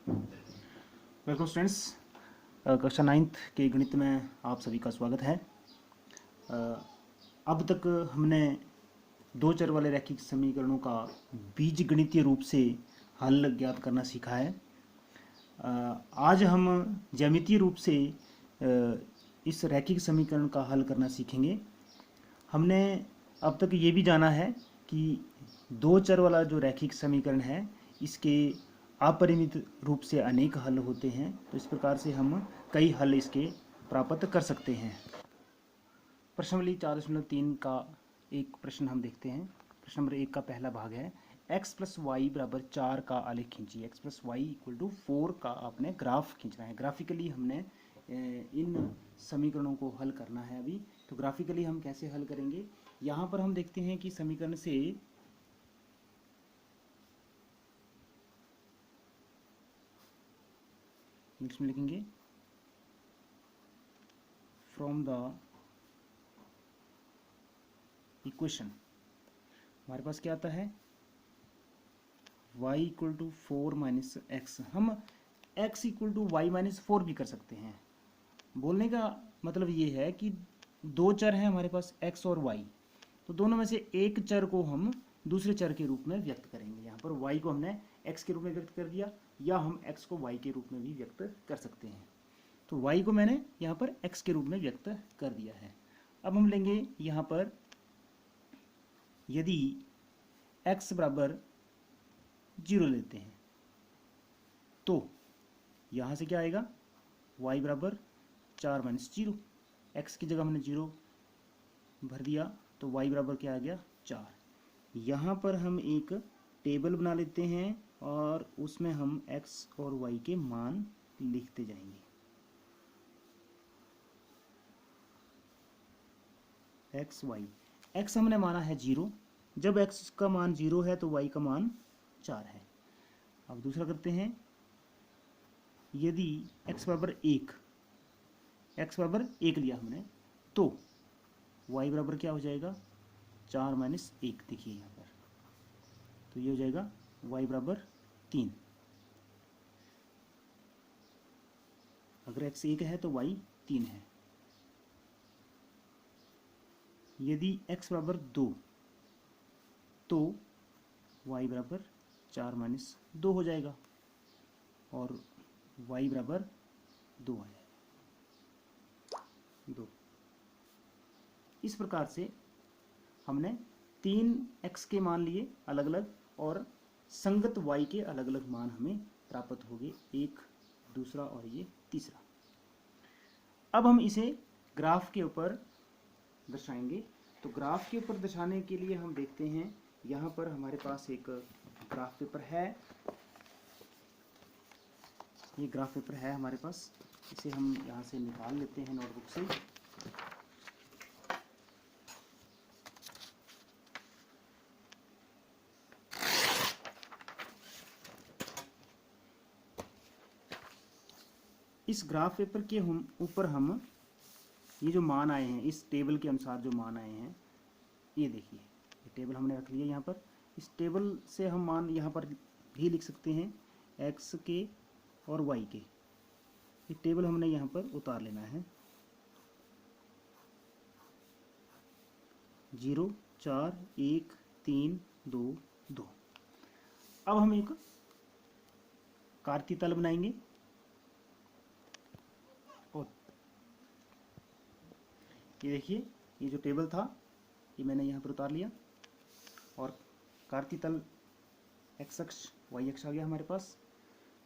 Welcome students. कक्षा 9th के गणित में आप सभी का स्वागत है। अ, अब तक हमने दो चर वाले रैखिक समीकरणों का बीज गणितीय रूप से हल ज्ञात करना सीखा है। आज हम ज्यामितीय रूप से इस रैखिक समीकरण का हल करना सीखेंगे। हमने अब तक ये भी जाना है कि दो चर वाला जो रैखिक समीकरण है इसके अपरिमित रूप से अनेक हल होते हैं, तो इस प्रकार से हम कई हल इसके प्राप्त कर सकते हैं। प्रश्नावली 4.3 का एक प्रश्न हम देखते हैं। प्रश्न नंबर 1 का पहला भाग है x प्लस वाई बराबर 4 का आलेख खींचिए। x plus y equal to 4 का आपने ग्राफ खींचना है। ग्राफिकली हमने इन समीकरणों को हल करना है अभी। तो ग्राफिकली हम कैसे हल करेंगे, यहाँ पर हम देखते हैं कि समीकरण से इंग्लिश में लिखेंगे फ्रॉम द इक्वेशन हमारे पास क्या आता है y equal to 4 minus x. हम x equal to y minus 4 भी कर सकते हैं। बोलने का मतलब ये है कि दो चर हैं हमारे पास x और y, तो दोनों में से एक चर को हम दूसरे चर के रूप में व्यक्त करेंगे। यहाँ पर y को हमने x के रूप में व्यक्त कर दिया, या हम x को y के रूप में भी व्यक्त कर सकते हैं। तो y को मैंने यहाँ पर x के रूप में व्यक्त कर दिया है। अब हम लेंगे यहाँ पर, यदि x बराबर 0 लेते हैं तो यहाँ से क्या आएगा, y बराबर 4 माइनस 0। एक्स की जगह हमने 0 भर दिया तो y बराबर क्या आ गया 4। यहाँ पर हम एक टेबल बना लेते हैं और उसमें हम x और y के मान लिखते जाएंगे। एक्स वाई, एक्स हमने माना है 0। जब x का मान 0 है तो y का मान 4 है। अब दूसरा करते हैं, यदि x बराबर 1, x बराबर 1 लिया हमने तो y बराबर क्या हो जाएगा 4 माइनस 1। देखिए यहाँ पर, तो ये हो जाएगा y बराबर 3। अगर x 1 है तो y 3 है। यदि x बराबर 2 तो y बराबर 4 माइनस 2 हो जाएगा और y बराबर 2 आ जाएगा 2। इस प्रकार से हमने 3 x के मान लिए अलग अलग और संगत y के अलग अलग मान हमें प्राप्त हो गए, एक, दूसरा और ये तीसरा। अब हम इसे ग्राफ के ऊपर दर्शाएंगे। तो ग्राफ के ऊपर दर्शाने के लिए हम देखते हैं, यहाँ पर हमारे पास एक ग्राफ पेपर है। ये ग्राफ पेपर है हमारे पास, इसे हम यहाँ से निकाल लेते हैं नोटबुक से। इस ग्राफ पेपर के ऊपर हम ये जो मान आए हैं, इस टेबल के अनुसार जो मान आए हैं, ये देखिए, ये टेबल हमने रख लिया यहाँ पर। इस टेबल से हम मान यहाँ पर भी लिख सकते हैं x के और y के। ये टेबल हमने यहाँ पर उतार लेना है। 0, 4, 1, 3, 2, 2। अब हम एक कार्तीय तल बनाएंगे और ये देखिए, ये जो टेबल था ये मैंने यहाँ पर उतार लिया और कार्तीय तल x अक्ष y अक्ष आ गया हमारे पास।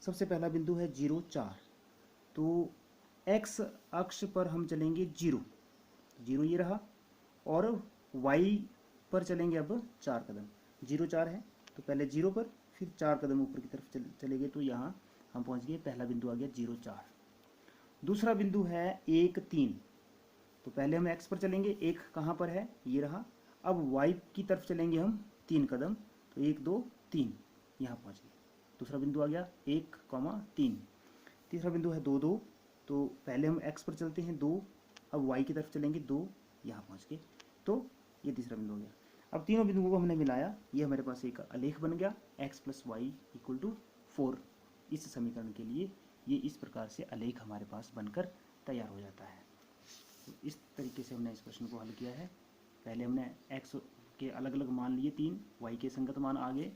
सबसे पहला बिंदु है 0, 4, तो x अक्ष पर हम चलेंगे 0, 0 ये रहा, और y पर चलेंगे अब 4 कदम। 0, 4 है तो पहले 0 पर, फिर 4 कदम ऊपर की तरफ चले गए, तो यहाँ हम पहुँच गए, पहला बिंदु आ गया 0, 4। दूसरा बिंदु है 1, 3, तो पहले हम x पर चलेंगे, 1 कहाँ पर है ये रहा। अब y की तरफ चलेंगे हम 3 कदम, तो 1, 2, 3 यहाँ पहुँच गए। दूसरा बिंदु आ गया 1, 3। तीसरा बिंदु है 2, 2, तो पहले हम x पर चलते हैं 2, अब y की तरफ चलेंगे 2, यहाँ पहुँच गए, तो ये तीसरा बिंदु हो गया। अब तीनों बिंदुओं को हमने मिलाया, ये हमारे पास एक आलेख बन गया x plus y equal to 4। इस समीकरण के लिए ये इस प्रकार से आलेख हमारे पास बनकर तैयार हो जाता है। तो इस तरीके से हमने इस प्रश्न को हल किया है। पहले हमने x के अलग अलग मान लिए 3, y के संगत मान आगे,